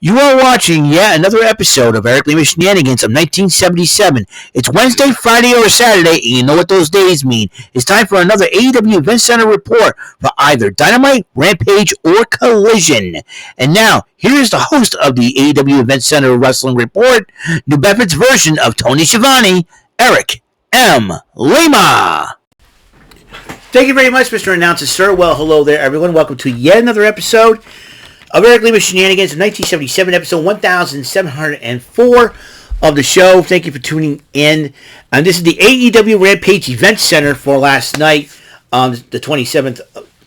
You are watching yet another episode of Eric Lima Shenanigans of 1977. It's Wednesday, Friday, or Saturday, and you know what those days mean. It's time for another AEW Event Center report for either Dynamite, Rampage, or Collision. And now, here is the host of the AEW Event Center Wrestling Report, New Bedford's version of Tony Schiavone, Eric M. Lima. Thank you very much, Mr. Announcer, sir. Well, hello there, everyone. Welcome to yet another episode of Eric Lima Shenanigans of 1977, episode 1704 of the show. Thank you for tuning in. And this is the AEW Rampage Event Center for last night, the 27th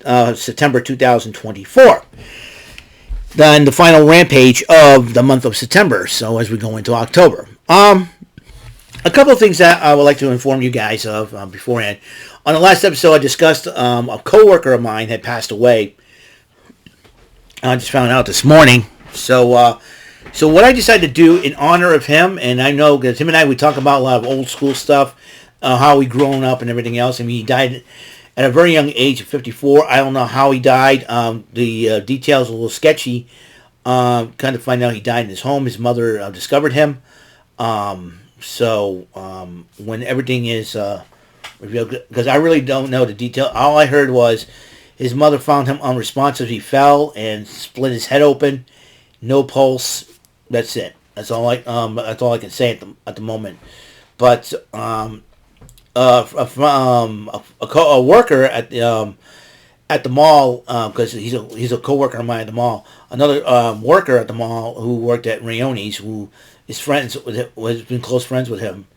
of September 2024. Then the final Rampage of the month of September, so as we go into October. A couple of things that I would like to inform you guys of beforehand. On the last episode, I discussed a co-worker of mine had passed away. I just found out this morning. So what I decided to do in honor of him, and I know because him and I, we talk about a lot of old school stuff, how we grown up and everything else. I mean, he died at a very young age of 54. I don't know how he died. The details are a little sketchy. Kind of find out he died in his home. His mother discovered him. When everything is revealed, because I really don't know the detail. All I heard was his mother found him unresponsive. He fell and split his head open. No pulse. That's it. That's all I can say at the moment. But a worker at the mall, because he's a co-worker of mine at the mall. Another worker at the mall who worked at Rayoni's, who is friends with him, has been close friends with him.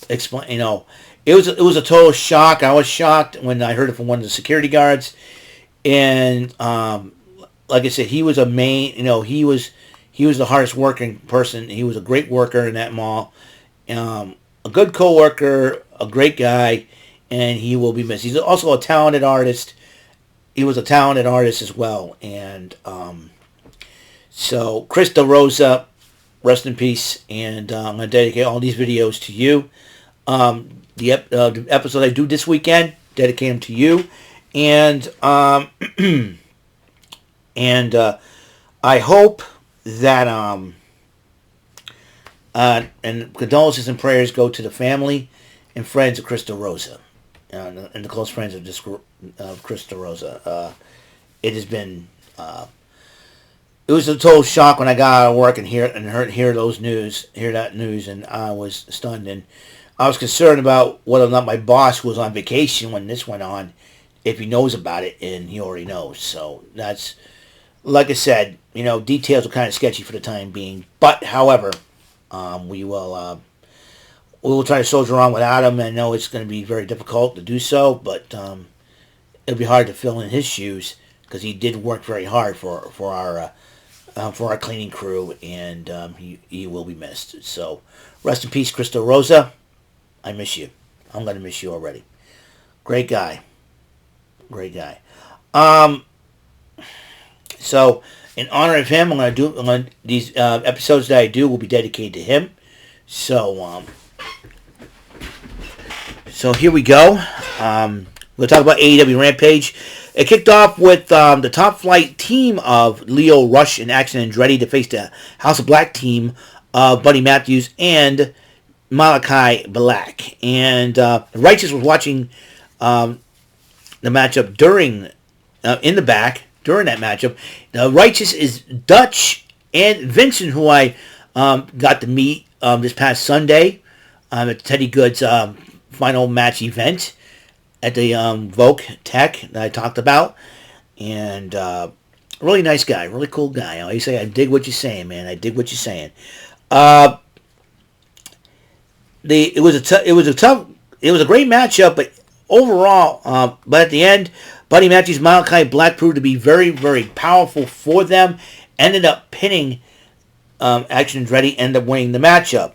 Explain, it was a total shock. I was shocked when I heard it from one of the security guards. And like I said, he was he was the hardest working person. He was a great worker in that mall, a good co-worker, a great guy, and he will be missed. He's also a talented artist. He was a talented artist as well. And so Chris DeRosa, rest in peace. And I'm going to dedicate all these videos to you. The episode I do this weekend, dedicate them to you. And I hope that and condolences and prayers go to the family and friends of Chris DeRosa, and the close friends of Chris DeRosa. It has been it was a total shock when I got out of work and hear that news, and I was stunned, and I was concerned about whether or not my boss, who was on vacation when this went on, if he knows about it, and he already knows. So that's, like I said, details are kind of sketchy for the time being. But however, we will try to soldier on without him. I know it's going to be very difficult to do so, but it'll be hard to fill in his shoes because he did work very hard for our cleaning crew, and he will be missed. So rest in peace, Chris DeRosa. I miss you. I'm going to miss you already. Great guy. Great guy. So in honor of him, these episodes that I do will be dedicated to him. So here we go. We'll talk about AEW Rampage. It kicked off with the Top Flight team of Lio Rush and Action Andretti to face the House of Black team of Buddy Matthews and Malachi Black. And Righteous was watching the matchup during that matchup. Righteous is Dutch and Vincent, who I got to meet this past Sunday at Teddy Good's final match event at the Vogue Tech that I talked about. And really nice guy, really cool guy. I always say, I dig what you're saying, man. I dig what you're saying. It was a great matchup, but overall, but at the end, Buddy Matthews, Malachi Black proved to be very, very powerful for them. Ended up pinning Action Andretti, ended up winning the matchup.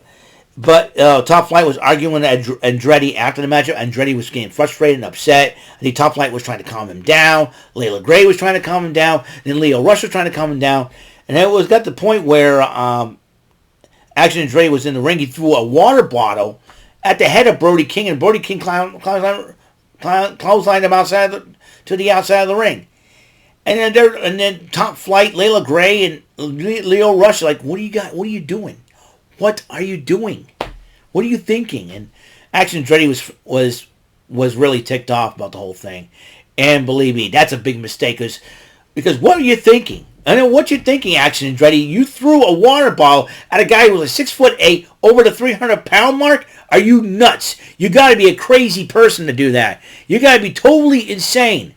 But Top Flight was arguing with Andretti after the matchup. Andretti was getting frustrated and upset. I think Top Flight was trying to calm him down. Layla Gray was trying to calm him down. Then Lio Rush was trying to calm him down. And it got to the point where Action Andretti was in the ring. He threw a water bottle at the head of Brody King, and Brody King clotheslined him to the outside of the ring. And then Top Flight, Layla Gray, and Leo Rush, like, what do you got? What are you doing? What are you doing? What are you thinking? And Action Andretti was really ticked off about the whole thing. And believe me, that's a big mistake. Because what are you thinking? I know what you're thinking, Action Andretti. You threw a water bottle at a guy who was 6'8", over the 300-pound mark? Are you nuts? You got to be a crazy person to do that. You got to be totally insane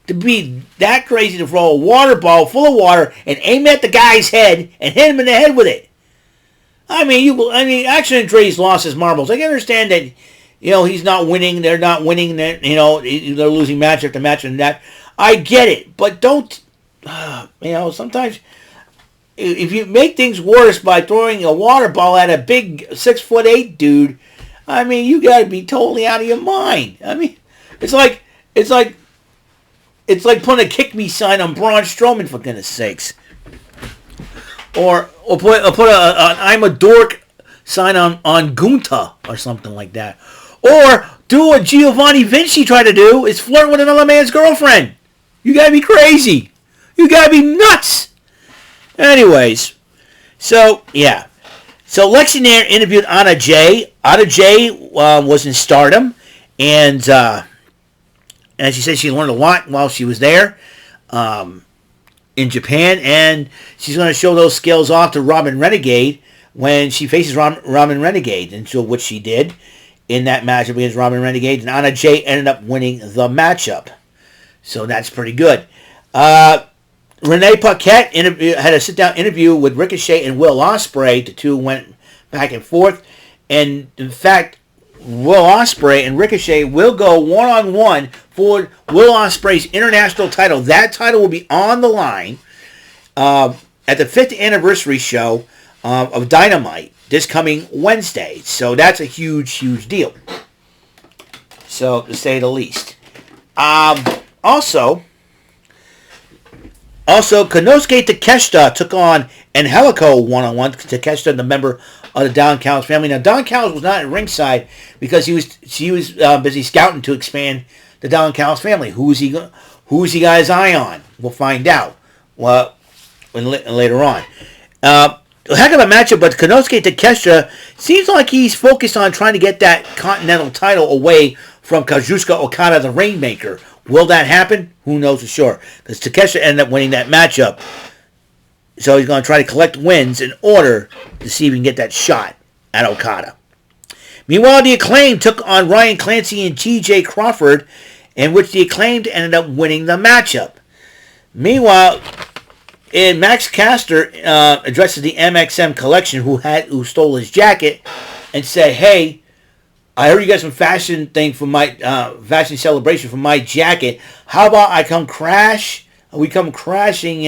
to be that crazy to throw a water ball full of water and aim at the guy's head and hit him in the head with it. I mean, Action Andretti's lost his marbles. I can understand that, he's not winning. They're not winning. They're losing match after match and that. I get it, but don't, sometimes if you make things worse by throwing a water ball at a big 6'8" dude, I mean, you got to be totally out of your mind. I mean, it's like putting a kick me sign on Braun Strowman, for goodness sakes. Or put an I'm a dork sign on Gunta or something like that. Or do what Giovanni Vinci tried to do, is flirt with another man's girlfriend. You gotta be crazy. You gotta be nuts. Anyways, so yeah. So Lexi Nair interviewed Anna Jay. Anna Jay was in Stardom, and she said she learned a lot while she was there in Japan, and she's going to show those skills off to Robin Renegade when she faces Robin Renegade, and so which she did in that matchup against Robin Renegade, and Anna Jay ended up winning the matchup. So that's pretty good. Renee Paquette had a sit-down interview with Ricochet and Will Ospreay. The two went back and forth. And, in fact, Will Ospreay and Ricochet will go one-on-one for Will Ospreay's international title. That title will be on the line at the 5th anniversary show of Dynamite this coming Wednesday. So that's a huge, huge deal. So, to say the least. Also, Konosuke Takeshita took on Angelico one-on-one. Takeshita, the member of the Don Callis family. Now, Don Callis was not at ringside because he was busy scouting to expand the Don Callis family. Who's he got his eye on? We'll find out later on. A heck of a matchup, but Konosuke Takeshita seems like he's focused on trying to get that Continental title away from Kazuchika Okada, the Rainmaker. Will that happen? Who knows for sure. Because Takeshita ended up winning that matchup. So he's going to try to collect wins in order to see if he can get that shot at Okada. Meanwhile, the Acclaimed took on Ryan Clancy and T.J. Crawford, in which the Acclaimed ended up winning the matchup. Meanwhile, Max Caster addresses the MXM collection who stole his jacket and said, "Hey, I heard you got some fashion thing for my fashion celebration for my jacket. How about I come crash? We come crashing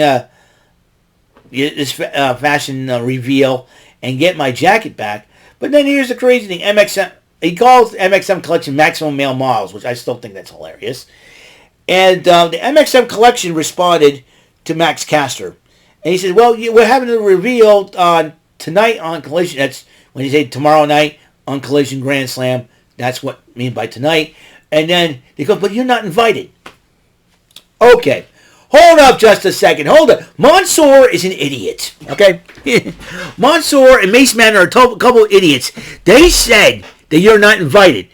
this fashion reveal and get my jacket back." But then here's the crazy thing: MXM, he calls the MXM collection Maximum Male Models, which I still think that's hilarious. And the MXM collection responded to Max Caster, and he said, "Well, we're having a reveal tonight on Collision." That's when he said tomorrow night on Collision Grand Slam. That's what I mean by tonight. And then he goes, "But you're not invited." Okay. Hold up just a second. Hold up. Mansoor is an idiot. Okay? Mansoor and Mace Man are a couple of idiots. They said that you're not invited.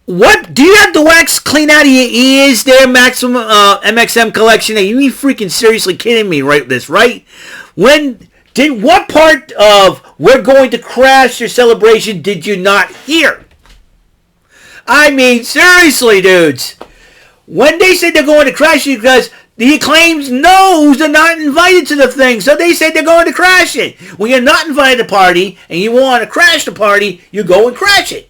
What? Do you have the wax clean out of your ears there, Maximum MXM collection? Are you freaking seriously kidding me right this, right? What part of "we're going to crash your celebration" did you not hear? I mean, seriously, dudes. When they said they're going to crash it, because the Acclaimed knows they're not invited to the thing, so they said they're going to crash it. When you're not invited to the party and you want to crash the party, you go and crash it.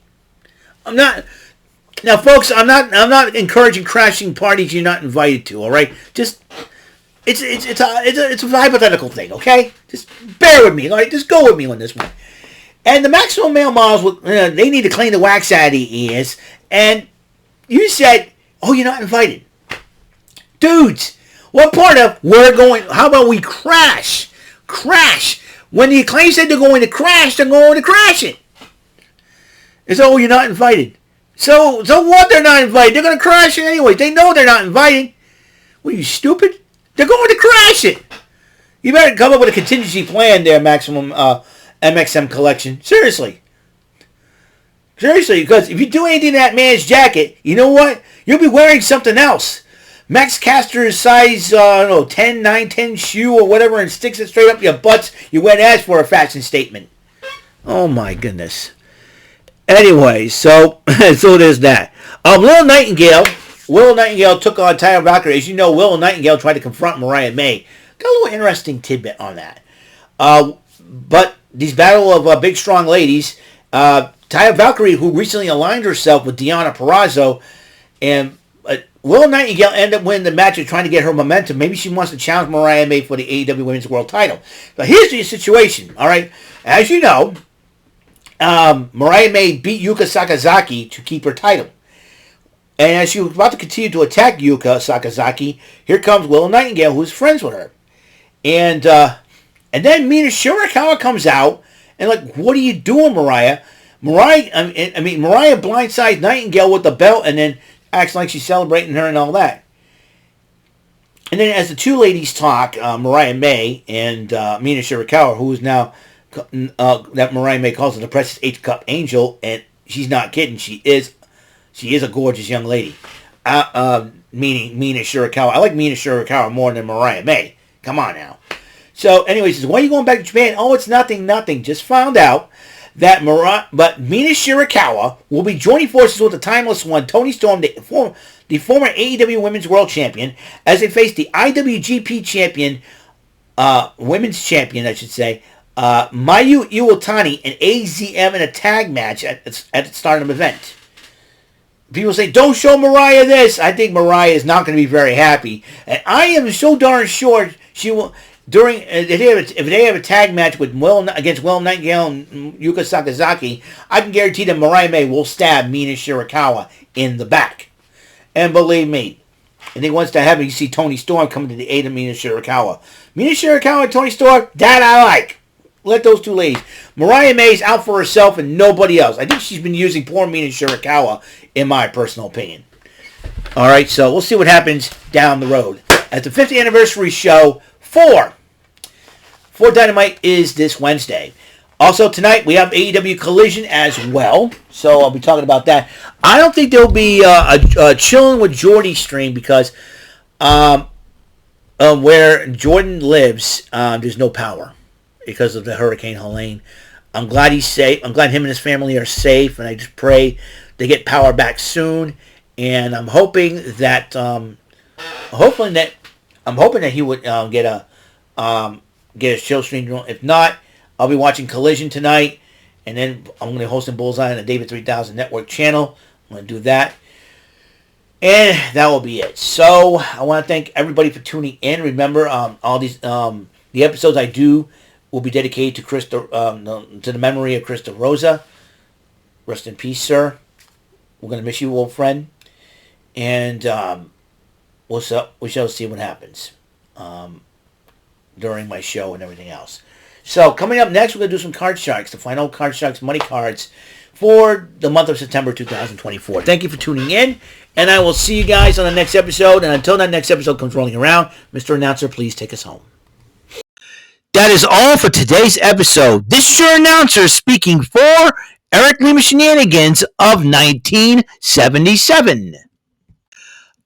Now, folks, I'm not encouraging crashing parties you're not invited to. All right, just it's a hypothetical thing. Okay, just bear with me. All right, just go with me on this one. And the Maximum Male Models, they need to clean the wax out of their ears. And you said, "Oh, you're not invited." Dudes, what part of "we're going"? How about we crash? Crash. When the Acclaim said they're going to crash, they're going to crash it. It's, "Oh, you're not invited." So what? They're not invited. They're going to crash it anyway. They know they're not invited. What, are you stupid? They're going to crash it. You better come up with a contingency plan there, Maximum MXM Collection. Seriously. Seriously, because if you do anything to that man's jacket, you know what? You'll be wearing something else. Max Caster's size, 10, 9, 10 shoe or whatever and sticks it straight up your butts. You went ass for a fashion statement. Oh my goodness. Anyway, so there's that. Willow Nightingale took on Taya Valkyrie. As you know, Willow Nightingale tried to confront Mariah May. Got a little interesting tidbit on that. But these battle of big, strong ladies, Taya Valkyrie, who recently aligned herself with Deonna Purrazzo, and Willow Nightingale ended up winning the match and trying to get her momentum. Maybe she wants to challenge Mariah May for the AEW Women's World title. But here's the situation, all right? As you know, Mariah May beat Yuka Sakazaki to keep her title. And as she was about to continue to attack Yuka Sakazaki, here comes Willow Nightingale, who's friends with her. And then Mina Shirakawa comes out and like, what are you doing, Mariah? Mariah blindsides Nightingale with the belt and then acts like she's celebrating her and all that. And then as the two ladies talk, Mariah May and Mina Shirakawa, who is now that Mariah May calls her the Precious H-Cup Angel, and she's not kidding. She is a gorgeous young lady. Meaning Mina Shirakawa. I like Mina Shirakawa more than Mariah May. Come on now. So anyway, he says, why are you going back to Japan? Oh, it's nothing. Just found out that Mina Shirakawa will be joining forces with the Timeless One, Toni Storm, the former AEW Women's World Champion, as they face the IWGP Champion, Women's Champion, I should say, Mayu Iwatani and AZM in a tag match at the start of the event. People say, don't show Mariah this. I think Mariah is not going to be very happy. And I am so darn sure she will... if they have a tag match against Willow Nightingale and Yuka Sakazaki, I can guarantee that Mariah May will stab Mina Shirakawa in the back. And believe me, I think once that happens, you see Toni Storm coming to the aid of Mina Shirakawa. Mina Shirakawa and Toni Storm, that I like. Let those two ladies. Mariah May's out for herself and nobody else. I think she's been using poor Mina Shirakawa, in my personal opinion. All right, so we'll see what happens down the road. At the 50th anniversary show for Dynamite is this Wednesday. Also tonight we have AEW Collision as well, so I'll be talking about that. I don't think there'll be a Chilling with Jordy stream because where Jordan lives, there's no power because of the Hurricane Helene. I'm glad he's safe. I'm glad him and his family are safe, and I just pray they get power back soon. And I'm hoping that he would get a show stream. If not, I'll be watching Collision tonight, and then I'm going to host Bullseye on the David 3000 Network channel. I'm going to do that, and that will be it. So I want to thank everybody for tuning in. Remember, all these the episodes I do will be dedicated to to the memory of Krista Rosa. Rest in peace, sir. We're going to miss you, old friend, and we shall see what happens during my show and everything else. So coming up next, we're going to do some Card Sharks, the final Card Sharks money cards for the month of September 2024. Thank you for tuning in, and I will see you guys on the next episode. And until that next episode comes rolling around, Mr. Announcer, please take us home. That is all for today's episode. This is your announcer speaking for Eric Lima Shenanigans of 1977.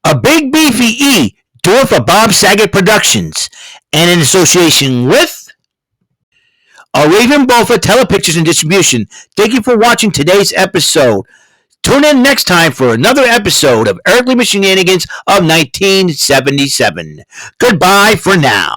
A Big Beefy E, do it for Bob Saget Productions, and in association with a Raven Bofa Telepictures and Distribution. Thank you for watching today's episode. Tune in next time for another episode of Eric Lima Shenanigans of 1977. Goodbye for now.